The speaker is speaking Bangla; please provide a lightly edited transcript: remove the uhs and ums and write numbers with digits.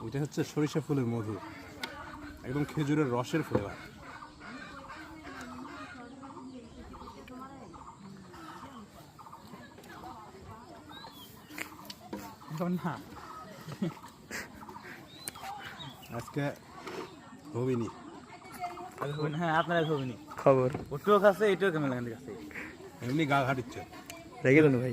এটা হচ্ছে সরিষা ফুলের মধু, একদম খেজুরের রসের ফ্লেভার। আজকে হবিনি। হ্যাঁ আপনারা খবর ওটুও খাচ্ছে এটুও কেমন লাগে এমনি গা ঘাটিচ্ছে। রেগে দেন ভাই।